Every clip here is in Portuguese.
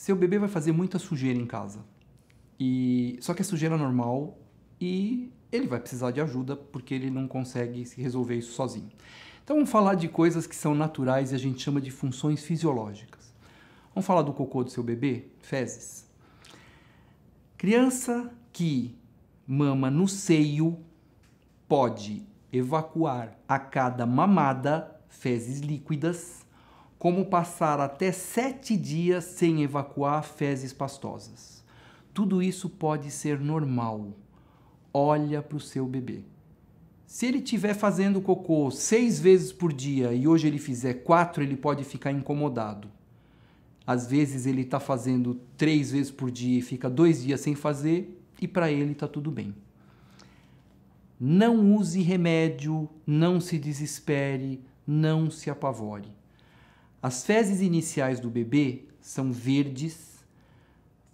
seu bebê vai fazer muita sujeira em casa. Só que é sujeira normal e ele vai precisar de ajuda porque ele não consegue resolver isso sozinho. Então vamos falar de coisas que são naturais e a gente chama de funções fisiológicas. Vamos falar do cocô do seu bebê? Fezes. Criança que mama no seio pode evacuar a cada mamada fezes líquidas, como passar até 7 dias sem evacuar fezes pastosas. Tudo isso pode ser normal. Olha para o seu bebê. Se ele estiver fazendo cocô 6 vezes por dia e hoje ele fizer 4, ele pode ficar incomodado. Às vezes ele está fazendo 3 vezes por dia e fica 2 dias sem fazer e para ele está tudo bem. Não use remédio, não se desespere, não se apavore. As fezes iniciais do bebê são verdes,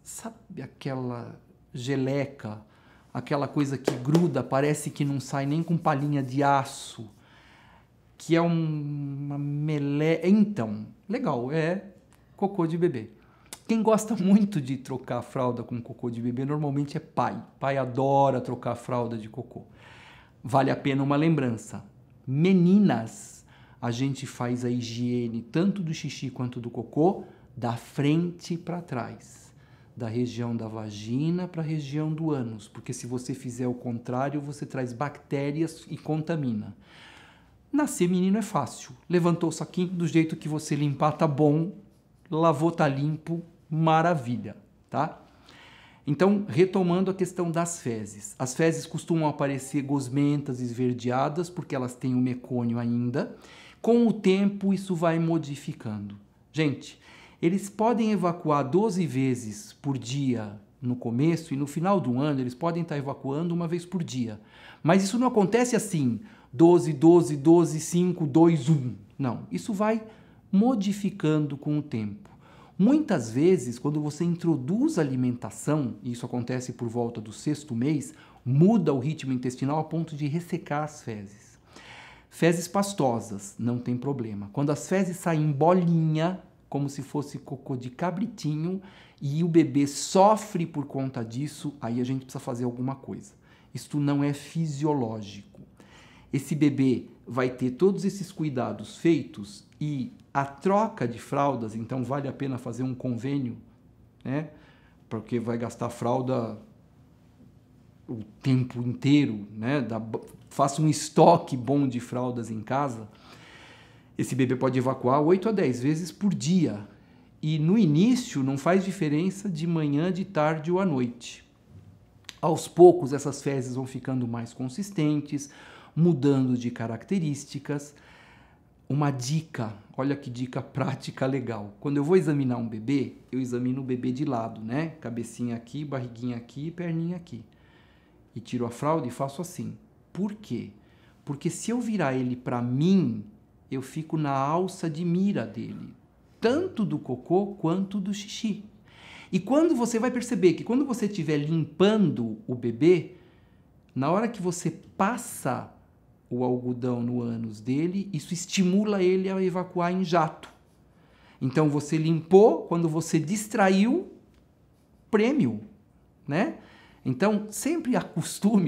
sabe aquela geleca, aquela coisa que gruda, parece que não sai nem com palhinha de aço, que é uma meleca. Então, legal, é cocô de bebê. Quem gosta muito de trocar a fralda com cocô de bebê normalmente é pai. Pai adora trocar a fralda de cocô. Vale a pena uma lembrança. Meninas, a gente faz a higiene tanto do xixi quanto do cocô da frente para trás. Da região da vagina para a região do ânus. Porque se você fizer o contrário, você traz bactérias e contamina. Nascer menino é fácil. Levantou o saquinho, do jeito que você limpar tá bom. Lavou, tá limpo, maravilha, tá? Então, retomando a questão das fezes. As fezes costumam aparecer gosmentas, esverdeadas, porque elas têm o mecônio ainda. Com o tempo, isso vai modificando. Gente, eles podem evacuar 12 vezes por dia no começo e no final do ano eles podem estar evacuando uma vez por dia. Mas isso não acontece assim, 12, 12, 12, 5, 2, 1. Não, isso vai modificando com o tempo. Muitas vezes, quando você introduz alimentação, e isso acontece por volta do 6º mês, muda o ritmo intestinal a ponto de ressecar as fezes. Fezes pastosas, não tem problema. Quando as fezes saem em bolinha, como se fosse cocô de cabritinho, e o bebê sofre por conta disso, aí a gente precisa fazer alguma coisa. Isto não é fisiológico. Esse bebê vai ter todos esses cuidados feitos e a troca de fraldas, então vale a pena fazer um convênio, né? Porque vai gastar fralda o tempo inteiro, né? Faça um estoque bom de fraldas em casa. Esse bebê pode evacuar 8 a 10 vezes por dia. E no início não faz diferença de manhã, de tarde ou à noite. Aos poucos essas fezes vão ficando mais consistentes, mudando de características. Uma dica, olha que dica prática legal. Quando eu vou examinar um bebê, eu examino o bebê de lado, né? Cabecinha aqui, barriguinha aqui, perninha aqui. E tiro a fralda e faço assim. Por quê? Porque se eu virar ele para mim, eu fico na alça de mira dele. Tanto do cocô quanto do xixi. E quando você vai perceber que quando você estiver limpando o bebê, na hora que você passa o algodão no ânus dele, isso estimula ele a evacuar em jato. Então você limpou, quando você distraiu, prêmio, né? Então sempre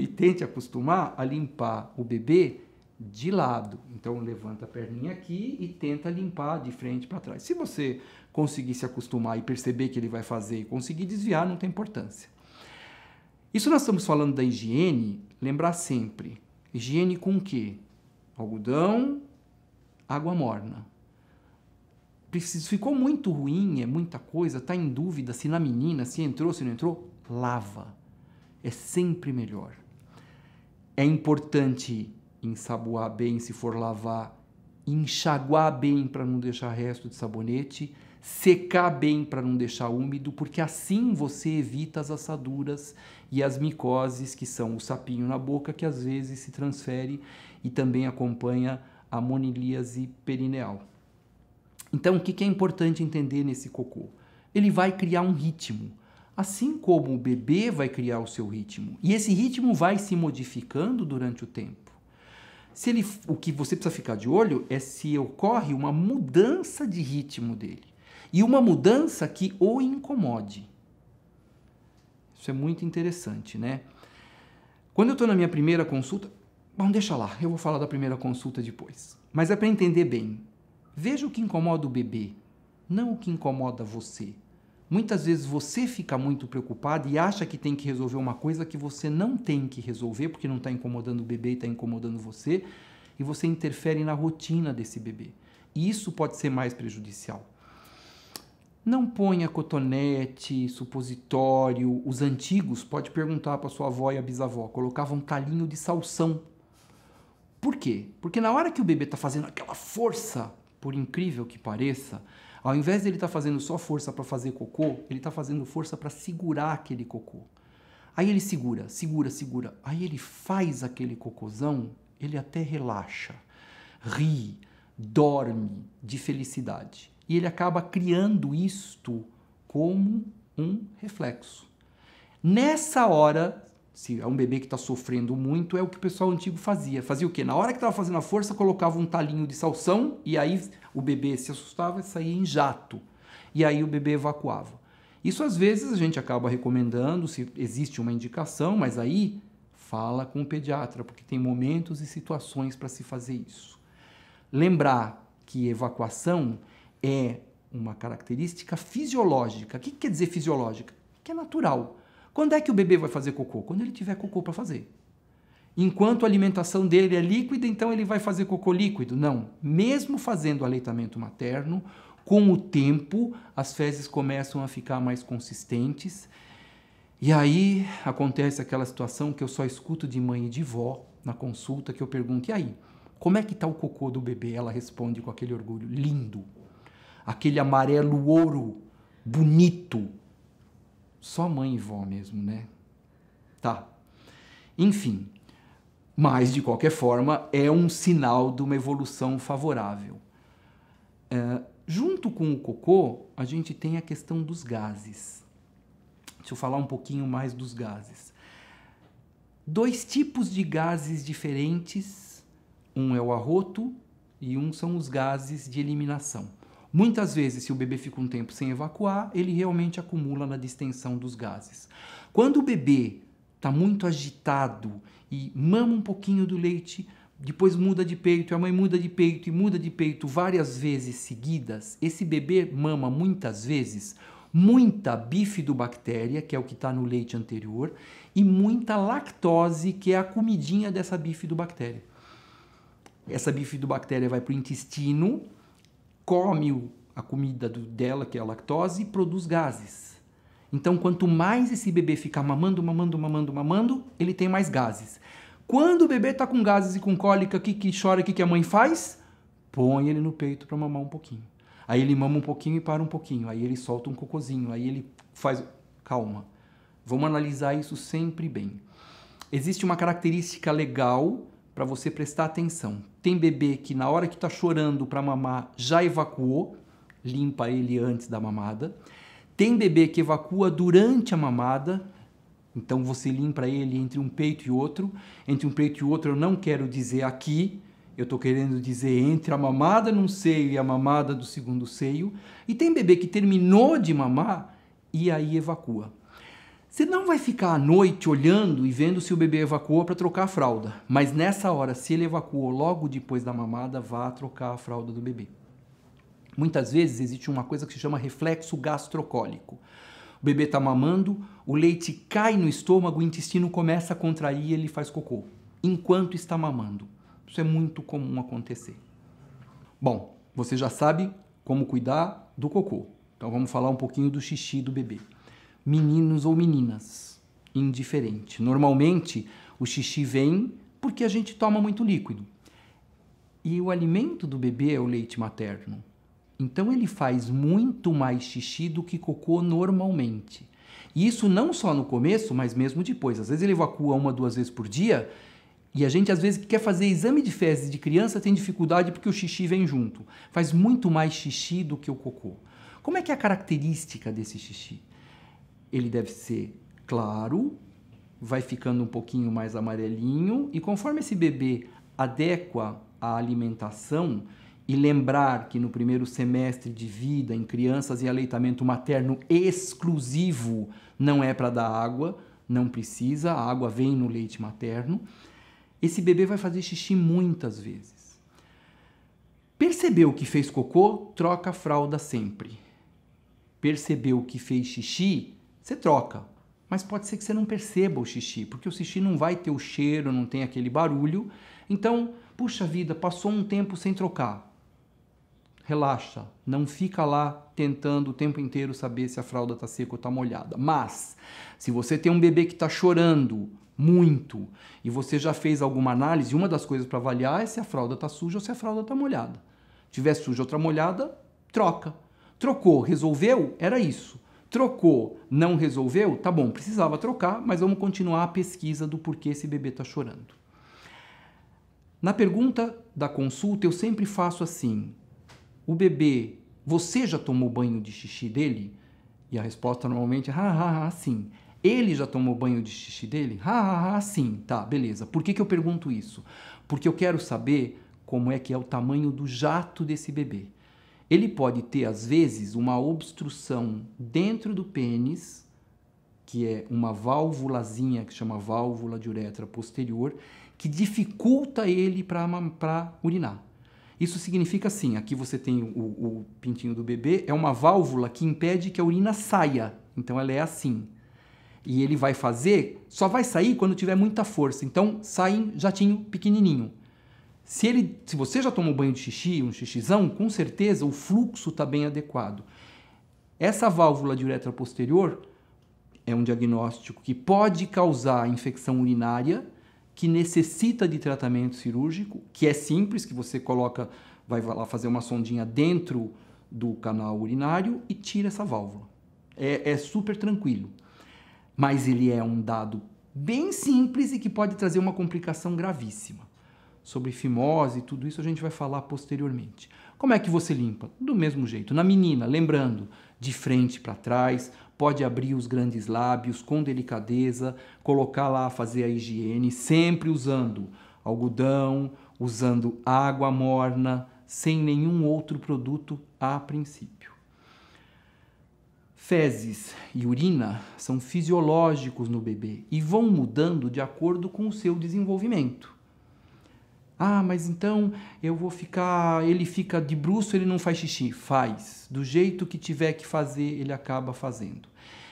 tente acostumar a limpar o bebê de lado. Então levanta a perninha aqui e tenta limpar de frente para trás. Se você conseguir se acostumar e perceber que ele vai fazer e conseguir desviar, não tem importância. Isso nós estamos falando da higiene, lembrar sempre. Higiene com o quê? Algodão, água morna. Ficou muito ruim, é muita coisa, está em dúvida se na menina, se entrou, se não entrou, lava. É sempre melhor. É importante ensaboar bem se for lavar, enxaguar bem para não deixar resto de sabonete, secar bem para não deixar úmido, porque assim você evita as assaduras e as micoses, que são o sapinho na boca, que às vezes se transfere e também acompanha a monilíase perineal. Então, o que é importante entender nesse cocô? Ele vai criar um ritmo, assim como o bebê vai criar o seu ritmo. E esse ritmo vai se modificando durante o tempo. O que você precisa ficar de olho é se ocorre uma mudança de ritmo dele. e uma mudança que o incomode. Isso é muito interessante, né? Quando eu estou na minha primeira consulta, bom, deixa lá, eu vou falar da primeira consulta depois. Mas é para entender bem. Veja o que incomoda o bebê, não o que incomoda você. Muitas vezes você fica muito preocupado e acha que tem que resolver uma coisa que você não tem que resolver, porque não está incomodando o bebê e está incomodando você, e você interfere na rotina desse bebê. E isso pode ser mais prejudicial. Não ponha cotonete, supositório. Os antigos, pode perguntar para sua avó e a bisavó, colocavam um talinho de salsão. Por quê? Porque na hora que o bebê está fazendo aquela força, por incrível que pareça, ao invés de ele estar fazendo só força para fazer cocô, ele está fazendo força para segurar aquele cocô. Aí ele segura, segura, segura. Aí ele faz aquele cocôzão, ele até relaxa, ri, dorme de felicidade. E ele acaba criando isto como um reflexo. Nessa hora, se é um bebê que está sofrendo muito, é o que o pessoal antigo fazia. Fazia o quê? Na hora que estava fazendo a força, colocava um talinho de salsão e aí o bebê se assustava e saía em jato. E aí o bebê evacuava. Isso às vezes a gente acaba recomendando, se existe uma indicação, mas aí fala com o pediatra, porque tem momentos e situações para se fazer isso. Lembrar que evacuação é uma característica fisiológica. O que quer dizer fisiológica? Que é natural. Quando é que o bebê vai fazer cocô? Quando ele tiver cocô para fazer. Enquanto a alimentação dele é líquida, então ele vai fazer cocô líquido? Não. Mesmo fazendo aleitamento materno, com o tempo, as fezes começam a ficar mais consistentes. E aí acontece aquela situação que eu só escuto de mãe e de vó na consulta, que eu pergunto, e aí, como é que está o cocô do bebê? Ela responde com aquele orgulho, lindo. Aquele amarelo ouro, bonito. Só mãe e vó mesmo, né? Tá. Enfim, mas de qualquer forma é um sinal de uma evolução favorável. Junto com o cocô, a gente tem a questão dos gases. Deixa eu falar um pouquinho mais dos gases. 2 tipos de gases diferentes. Um é o arroto e um são os gases de eliminação. Muitas vezes, se o bebê fica um tempo sem evacuar, ele realmente acumula na distensão dos gases. Quando o bebê está muito agitado e mama um pouquinho do leite, depois muda de peito, a mãe muda de peito e muda de peito várias vezes seguidas, esse bebê mama muitas vezes muita bifidobactéria, que é o que está no leite anterior, e muita lactose, que é a comidinha dessa bifidobactéria. Essa bifidobactéria vai para o intestino, come a comida dela, que é a lactose, e produz gases. Então, quanto mais esse bebê ficar mamando, ele tem mais gases. Quando o bebê está com gases e com cólica, que chora, o que a mãe faz? Põe ele no peito para mamar um pouquinho. Aí ele mama um pouquinho e para um pouquinho. Aí ele solta um cocôzinho. Aí ele faz... Calma. Vamos analisar isso sempre bem. Existe uma característica legal para você prestar atenção. Tem bebê que na hora que está chorando para mamar já evacuou, limpa ele antes da mamada. Tem bebê que evacua durante a mamada, então você limpa ele entre um peito e outro. Entre um peito e outro eu não quero dizer aqui, eu estou querendo dizer entre a mamada num seio e a mamada do segundo seio. E tem bebê que terminou de mamar e aí evacua. Você não vai ficar à noite olhando e vendo se o bebê evacuou para trocar a fralda. Mas nessa hora, se ele evacuou logo depois da mamada, vá trocar a fralda do bebê. Muitas vezes existe uma coisa que se chama reflexo gastrocólico. O bebê está mamando, o leite cai no estômago, o intestino começa a contrair e ele faz cocô, enquanto está mamando. Isso é muito comum acontecer. Bom, você já sabe como cuidar do cocô. Então vamos falar um pouquinho do xixi do bebê. Meninos ou meninas, indiferente. Normalmente, o xixi vem porque a gente toma muito líquido. E o alimento do bebê é o leite materno. Então, ele faz muito mais xixi do que cocô normalmente. E isso não só no começo, mas mesmo depois. Às vezes ele evacua 1 ou 2 vezes por dia e a gente, às vezes, que quer fazer exame de fezes de criança tem dificuldade porque o xixi vem junto. Faz muito mais xixi do que o cocô. Como é que é a característica desse xixi? Ele deve ser claro, vai ficando um pouquinho mais amarelinho e conforme esse bebê adequa a alimentação e lembrar que no primeiro semestre de vida, em crianças em aleitamento materno exclusivo, não é para dar água, não precisa, a água vem no leite materno, esse bebê vai fazer xixi muitas vezes. Percebeu que fez cocô? Troca a fralda sempre. Percebeu que fez xixi? Você troca. Mas pode ser que você não perceba o xixi, porque o xixi não vai ter o cheiro, não tem aquele barulho. Então, puxa vida, passou um tempo sem trocar. Relaxa, não fica lá tentando o tempo inteiro saber se a fralda está seca ou está molhada. Mas, se você tem um bebê que está chorando muito e você já fez alguma análise, uma das coisas para avaliar é se a fralda está suja ou se a fralda está molhada. Se tiver suja ou está molhada, troca. Trocou, resolveu? Era isso. Trocou, não resolveu? Tá bom, precisava trocar, mas vamos continuar a pesquisa do porquê esse bebê está chorando. Na pergunta da consulta, eu sempre faço assim: o bebê, você já tomou banho de xixi dele? E a resposta normalmente é sim. Ele já tomou banho de xixi dele? Sim. Tá, beleza. Por que eu pergunto isso? Porque eu quero saber como é que é o tamanho do jato desse bebê. Ele pode ter, às vezes, uma obstrução dentro do pênis, que é uma válvulazinha que chama válvula de uretra posterior, que dificulta ele para urinar. Isso significa assim, aqui você tem o pintinho do bebê, é uma válvula que impede que a urina saia. Então ela é assim. E ele vai fazer, só vai sair quando tiver muita força. Então sai em jatinho pequenininho. Se você já tomou banho de xixi, um xixizão, com certeza o fluxo está bem adequado. Essa válvula de uretra posterior é um diagnóstico que pode causar infecção urinária, que necessita de tratamento cirúrgico, que é simples, que você vai lá fazer uma sondinha dentro do canal urinário e tira essa válvula. É super tranquilo. Mas ele é um dado bem simples e que pode trazer uma complicação gravíssima. Sobre fimose e tudo isso a gente vai falar posteriormente. Como é que você limpa? Do mesmo jeito. Na menina, lembrando, de frente para trás, pode abrir os grandes lábios com delicadeza, colocar lá, fazer a higiene, sempre usando algodão, usando água morna, sem nenhum outro produto a princípio. Fezes e urina são fisiológicos no bebê e vão mudando de acordo com o seu desenvolvimento. Ah, mas então ele fica de bruço, ele não faz xixi. Faz. Do jeito que tiver que fazer, ele acaba fazendo.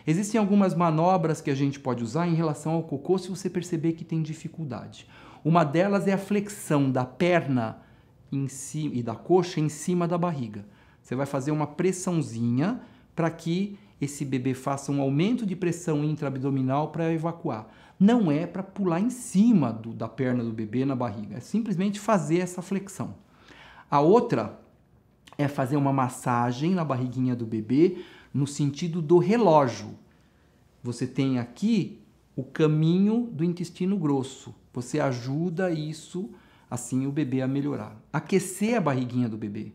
Existem algumas manobras que a gente pode usar em relação ao cocô se você perceber que tem dificuldade. Uma delas é a flexão da perna em cima, e da coxa em cima da barriga. Você vai fazer uma pressãozinha para que esse bebê faça um aumento de pressão intraabdominal para evacuar. Não é para pular em cima da perna do bebê na barriga, é simplesmente fazer essa flexão. A outra é fazer uma massagem na barriguinha do bebê no sentido do relógio. Você tem aqui o caminho do intestino grosso. Você ajuda isso, assim, o bebê a melhorar. Aquecer a barriguinha do bebê.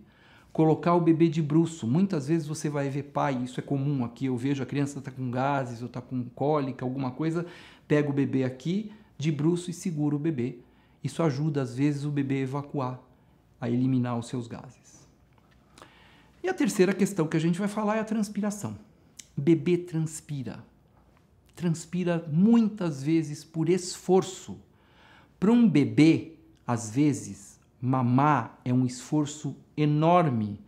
Colocar o bebê de bruço. Muitas vezes você vai ver pai, isso é comum aqui, eu vejo a criança está com gases ou está com cólica, alguma coisa, pega o bebê aqui de bruço e segura o bebê. Isso ajuda, às vezes, o bebê a evacuar, a eliminar os seus gases. E a terceira questão que a gente vai falar é a transpiração. Bebê transpira. Transpira muitas vezes por esforço. Para um bebê, às vezes, mamar é um esforço enorme.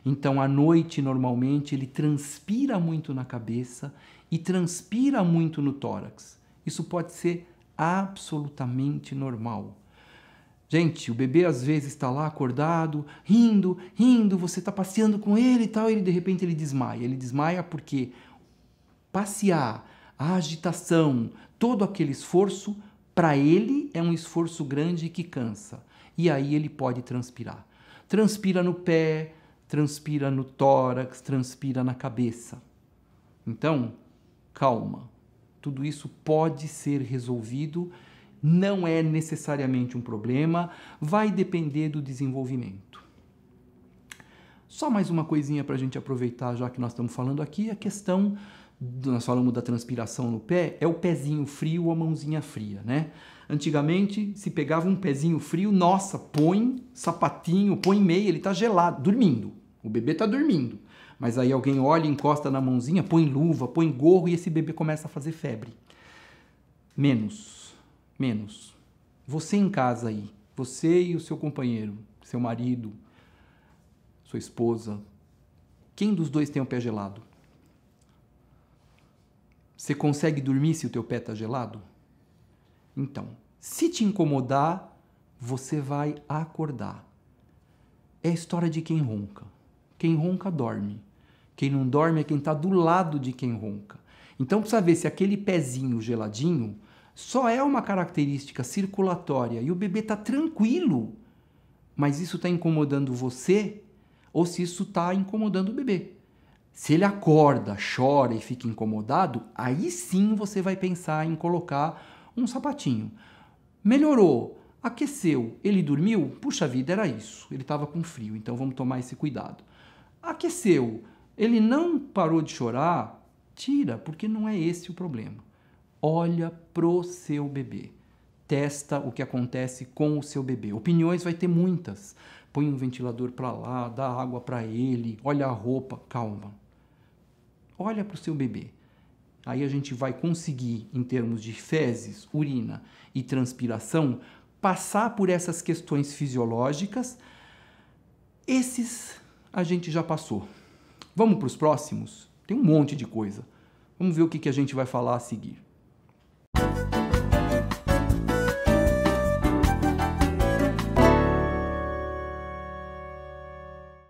Então, à noite, normalmente, ele transpira muito na cabeça e transpira muito no tórax. Isso pode ser absolutamente normal. Gente, o bebê às vezes está lá acordado, rindo, você está passeando com ele e tal, e de repente ele desmaia. Ele desmaia porque passear, a agitação, todo aquele esforço, para ele é um esforço grande que cansa. E aí ele pode transpirar. Transpira no pé, transpira no tórax, transpira na cabeça. Então, calma. Tudo isso pode ser resolvido, não é necessariamente um problema, vai depender do desenvolvimento. Só mais uma coisinha para a gente aproveitar, já que nós estamos falando aqui, a questão nós falamos da transpiração no pé, é o pezinho frio ou a mãozinha fria, né? Antigamente, se pegava um pezinho frio, nossa, põe sapatinho, põe meia, ele tá gelado, dormindo. O bebê tá dormindo. Mas aí alguém olha, encosta na mãozinha, põe luva, põe gorro e esse bebê começa a fazer febre. Menos. Você em casa aí, você e o seu companheiro, seu marido, sua esposa, quem dos dois tem o pé gelado? Você consegue dormir se o teu pé está gelado? Então, se te incomodar, você vai acordar. É a história de quem ronca. Quem ronca, dorme. Quem não dorme é quem está do lado de quem ronca. Então, precisa ver se aquele pezinho geladinho só é uma característica circulatória e o bebê está tranquilo, mas isso está incomodando você ou se isso está incomodando o bebê. Se ele acorda, chora e fica incomodado, aí sim você vai pensar em colocar um sapatinho. Melhorou, aqueceu, ele dormiu? Puxa vida, era isso. Ele estava com frio, então vamos tomar esse cuidado. Aqueceu, ele não parou de chorar? Tira, porque não é esse o problema. Olha pro seu bebê. Testa o que acontece com o seu bebê. Opiniões vai ter muitas. Põe um ventilador para lá, dá água para ele, olha a roupa. Calma. Olha para o seu bebê. Aí a gente vai conseguir, em termos de fezes, urina e transpiração, passar por essas questões fisiológicas. Esses a gente já passou. Vamos para os próximos? Tem um monte de coisa. Vamos ver o que a gente vai falar a seguir.